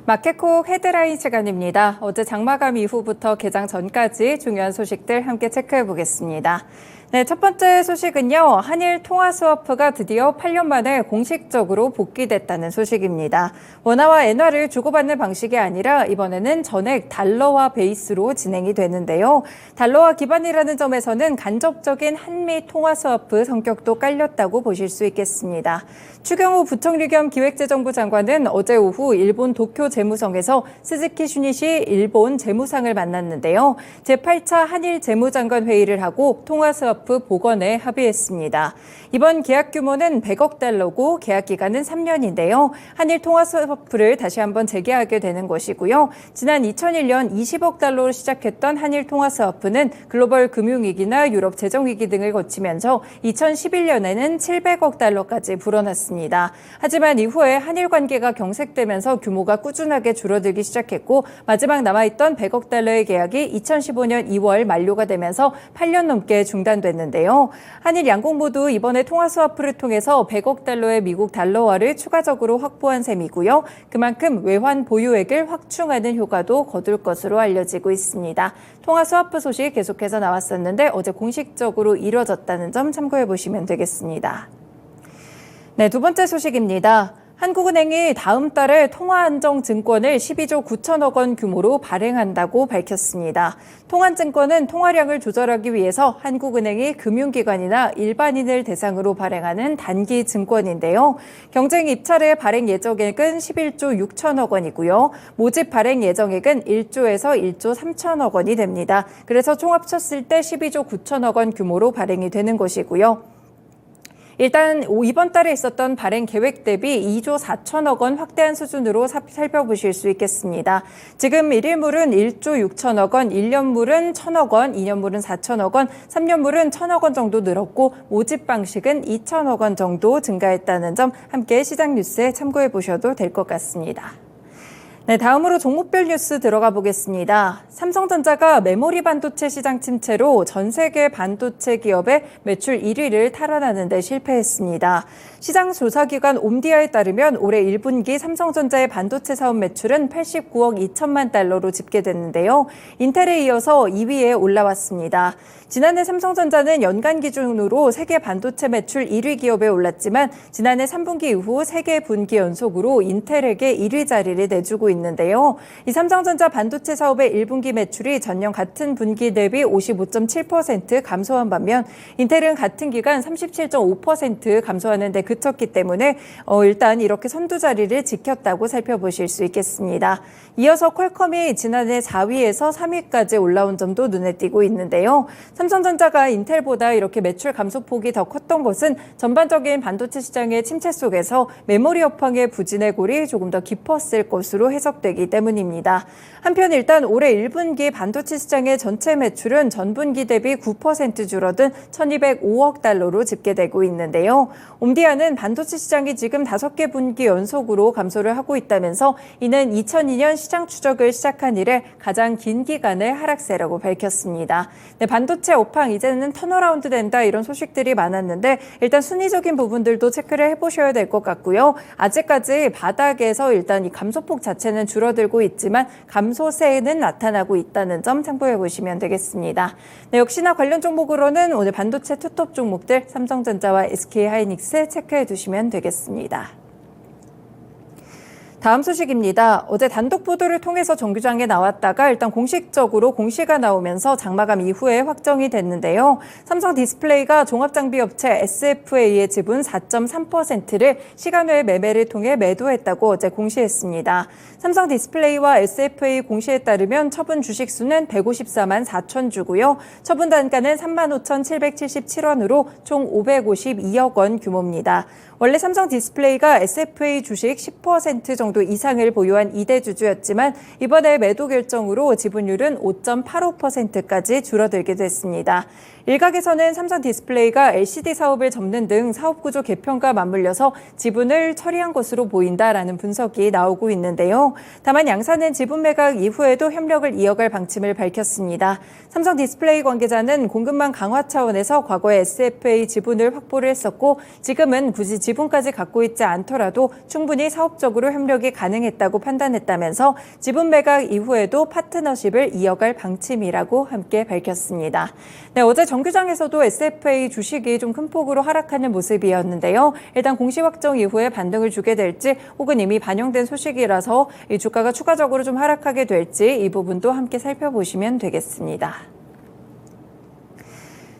마켓콕 헤드라인 시간입니다. 어제 장마감 이후부터 개장 전까지 중요한 소식들 함께 체크해 보겠습니다. 네, 첫 번째 소식은요. 한일 통화 스와프가 드디어 8년 만에 공식적으로 복귀됐다는 소식입니다. 원화와 엔화를 주고받는 방식이 아니라 이번에는 전액 달러화 베이스로 진행이 되는데요. 달러화 기반이라는 점에서는 간접적인 한미 통화 스와프 성격도 깔렸다고 보실 수 있겠습니다. 추경호 부총리 겸 기획재정부 장관은 어제 오후 일본 도쿄 재무성에서 스즈키 슈니시 일본 재무상을 만났는데요. 제8차 한일 재무장관 회의를 하고 통화 스와프 복원에 합의했습니다. 이번 계약 규모는 100억 달러고 계약 기간은 3년인데요. 한일 통화 스와프를 다시 한번 재개하게 되는 것이고요. 지난 2001년 20억 달러로 시작했던 한일 통화 스와프는 글로벌 금융위기나 유럽 재정위기 등을 거치면서 2011년에는 700억 달러까지 불어났습니다. 하지만 이후에 한일 관계가 경색되면서 규모가 꾸준하게 줄어들기 시작했고 마지막 남아있던 100억 달러의 계약이 2015년 2월 만료가 되면서 8년 넘게 중단됐는데요. 한일 양국 모두 이번에 통화 스와프를 통해서 100억 달러의 미국 달러화를 추가적으로 확보한 셈이고요. 그만큼 외환 보유액을 확충하는 효과도 거둘 것으로 알려지고 있습니다. 통화 스와프 소식 계속해서 나왔었는데 어제 공식적으로 이뤄졌다는 점 참고해 보시면 되겠습니다. 네, 두 번째 소식입니다. 한국은행이 다음 달에 통화안정증권을 12조 9천억 원 규모로 발행한다고 밝혔습니다. 통안증권은 통화량을 조절하기 위해서 한국은행이 금융기관이나 일반인을 대상으로 발행하는 단기 증권인데요. 경쟁 입찰의 발행 예정액은 11조 6천억 원이고요. 모집 발행 예정액은 1조에서 1조 3천억 원이 됩니다. 그래서 총 합쳤을 때 12조 9천억 원 규모로 발행이 되는 것이고요. 일단 이번 달에 있었던 발행 계획 대비 2조 4천억 원 확대한 수준으로 살펴보실 수 있겠습니다. 지금 1일물은 1조 6천억 원, 1년물은 1천억 원, 2년물은 4천억 원, 3년물은 1천억 원 정도 늘었고 모집 방식은 2천억 원 정도 증가했다는 점 함께 시장 뉴스에 참고해 보셔도 될 것 같습니다. 네, 다음으로 종목별 뉴스 들어가 보겠습니다. 삼성전자가 메모리 반도체 시장 침체로 전 세계 반도체 기업의 매출 1위를 탈환하는 데 실패했습니다. 시장 조사기관 옴디아에 따르면 올해 1분기 삼성전자의 반도체 사업 매출은 89억 2천만 달러로 집계됐는데요. 인텔에 이어서 2위에 올라왔습니다. 지난해 삼성전자는 연간 기준으로 세계 반도체 매출 1위 기업에 올랐지만 지난해 3분기 이후 3개 분기 연속으로 인텔에게 1위 자리를 내주고 있는데요. 이 삼성전자 반도체 사업의 1분기 매출이 전년 같은 분기 대비 55.7% 감소한 반면 인텔은 같은 기간 37.5% 감소하는 데 그쳤기 때문에 일단 이렇게 선두 자리를 지켰다고 살펴보실 수 있겠습니다. 이어서 퀄컴이 지난해 4위에서 3위까지 올라온 점도 눈에 띄고 있는데요. 삼성전자가 인텔보다 이렇게 매출 감소폭이 더 컸던 것은 전반적인 반도체 시장의 침체 속에서 메모리 업황의 부진의 골이 조금 더 깊었을 것으로 해석되기 때문입니다. 한편 일단 올해 1분기 반도체 시장의 전체 매출은 전분기 대비 9% 줄어든 1,205억 달러로 집계되고 있는데요. 옴디아는 반도체 시장이 지금 5개 분기 연속으로 감소를 하고 있다면서 이는 2002년 시장 추적을 시작한 이래 가장 긴 기간의 하락세라고 밝혔습니다. 네, 반도체 업황 이제는 턴어라운드 된다 이런 소식들이 많았는데 일단 순위적인 부분들도 체크를 해보셔야 될 것 같고요. 아직까지 바닥에서 일단 이 감소폭 자체는 줄어들고 있지만 감소세는 나타나고 있다는 점 참고해 보시면 되겠습니다. 네, 역시나 관련 종목으로는 오늘 반도체 투톱 종목들 삼성전자와 SK하이닉스 체크해 두시면 되겠습니다. 다음 소식입니다. 어제 단독 보도를 통해서 정규장에 나왔다가 일단 공식적으로 공시가 나오면서 장마감 이후에 확정이 됐는데요. 삼성 디스플레이가 종합장비업체 SFA의 지분 4.3%를 시간 외 매매를 통해 매도했다고 어제 공시했습니다. 삼성 디스플레이와 SFA 공시에 따르면 처분 주식수는 154만 4천 주고요. 처분 단가는 35,777원으로 총 552억 원 규모입니다. 원래 삼성 디스플레이가 SFA 주식 10% 정도 이상을 보유한 2대 주주였지만 이번에 매도 결정으로 지분율은 5.85%까지 줄어들게 됐습니다. 일각에서는 삼성 디스플레이가 LCD 사업을 접는 등 사업 구조 개편과 맞물려서 지분을 처리한 것으로 보인다라는 분석이 나오고 있는데요. 다만 양사는 지분 매각 이후에도 협력을 이어갈 방침을 밝혔습니다. 삼성 디스플레이 관계자는 공급망 강화 차원에서 과거에 SFA 지분을 확보를 했었고 지금은 굳이 지분까지 갖고 있지 않더라도 충분히 사업적으로 협력이 가능했다고 판단했다면서 지분 매각 이후에도 파트너십을 이어갈 방침이라고 함께 밝혔습니다. 네, 어제 정규장에서도 SFA 주식이 좀 큰 폭으로 하락하는 모습이었는데요. 일단 공시 확정 이후에 반등을 주게 될지 혹은 이미 반영된 소식이라서 이 주가가 추가적으로 좀 하락하게 될지 이 부분도 함께 살펴보시면 되겠습니다.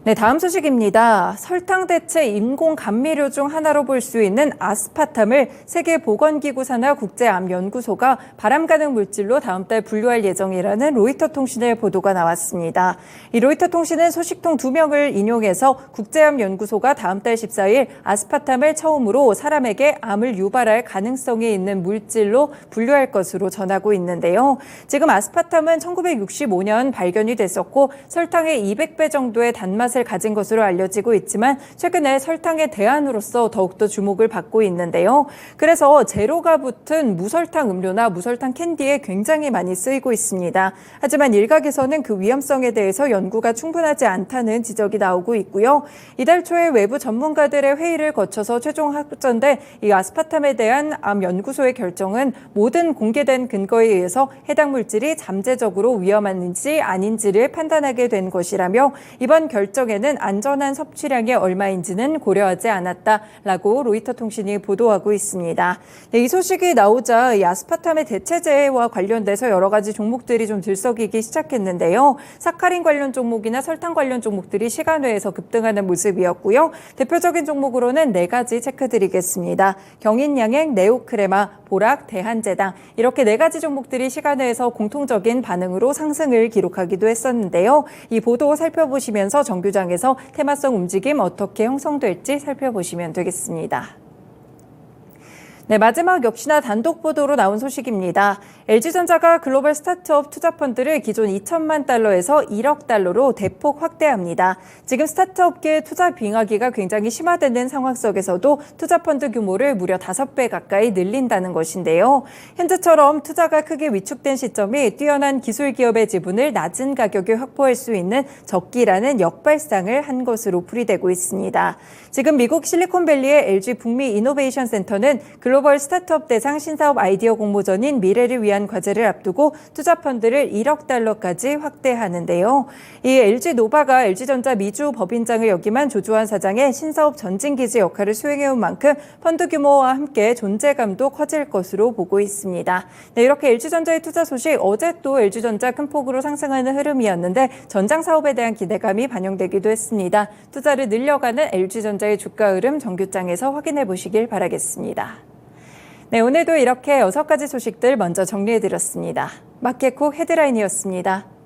네, 다음 소식입니다. 설탕 대체 인공 감미료 중 하나로 볼 수 있는 아스파탐을 세계보건기구 산하 국제암연구소가 바람 가능 물질로 다음 달 분류할 예정이라는 로이터 통신의 보도가 나왔습니다. 이 로이터 통신은 소식통 2명을 인용해서 국제암연구소가 다음 달 14일 아스파탐을 처음으로 사람에게 암을 유발할 가능성이 있는 물질로 분류할 것으로 전하고 있는데요. 지금 아스파탐은 1965년 발견이 됐었고 설탕의 200배 정도의 단맛을 가진 것으로 알려지고 있지만 최근에 설탕의 대안으로서 더욱더 주목을 받고 있는데요. 그래서 제로가 붙은 무설탕 음료나 무설탕 캔디에 굉장히 많이 쓰이고 있습니다. 하지만 일각에서는 그 위험성에 대해서 연구가 충분하지 않다는 지적이 나오고 있고요. 이달 초에 외부 전문가들의 회의를 거쳐서 최종 확정된 이 아스파탐에 대한 암 연구소의 결정은 모든 공개된 근거에 의해서 해당 물질이 잠재적으로 위험한지 아닌지를 판단하게 된 것이라며 이번 결정에는 안전한 섭취량이 얼마인지는 고려하지 않았다라고 로이터 통신이 보도하고 있습니다. 네, 이 소식이 나오자 이 아스파탐의 대체제와 관련돼서 여러 가지 종목들이 좀 들썩이기 시작했는데요. 사카린 관련 종목이나 설탕 관련 종목들이 시간외에서 급등하는 모습이었고요. 대표적인 종목으로는 4가지 체크드리겠습니다. 경인양행, 네오크레마, 보락, 대한제당 이렇게 4가지 종목들이 시간외에서 공통적인 반응으로 상승을 기록하기도 했었는데요. 이 보도 살펴보시면서 정규장에서 테마성 움직임 어떻게 형성될지 살펴보시면 되겠습니다. 네, 마지막 역시나 단독 보도로 나온 소식입니다. LG전자가 글로벌 스타트업 투자 펀드를 기존 2천만 달러에서 1억 달러로 대폭 확대합니다. 지금 스타트업계 투자 빙하기가 굉장히 심화되는 상황 속에서도 투자 펀드 규모를 무려 5배 가까이 늘린다는 것인데요. 현재처럼 투자가 크게 위축된 시점이 뛰어난 기술 기업의 지분을 낮은 가격에 확보할 수 있는 적기라는 역발상을 한 것으로 풀이되고 있습니다. 지금 미국 실리콘밸리의 LG 북미 이노베이션 센터는 글로벌 스타트업 대상 신사업 아이디어 공모전인 미래를 위한 과제를 앞두고 투자 펀드를 1억 달러까지 확대하는데요. 이 LG노바가 LG전자 미주 법인장을 역임한 조주환 사장의 신사업 전진기지 역할을 수행해온 만큼 펀드 규모와 함께 존재감도 커질 것으로 보고 있습니다. 네, 이렇게 LG전자의 투자 소식 어제 또 LG전자 큰 폭으로 상승하는 흐름이었는데 전장 사업에 대한 기대감이 반영되기도 했습니다. 투자를 늘려가는 LG전자의 주가 흐름 정규장에서 확인해 보시길 바라겠습니다. 네, 오늘도 이렇게 6가지 소식들 먼저 정리해드렸습니다. 마켓콕 헤드라인이었습니다.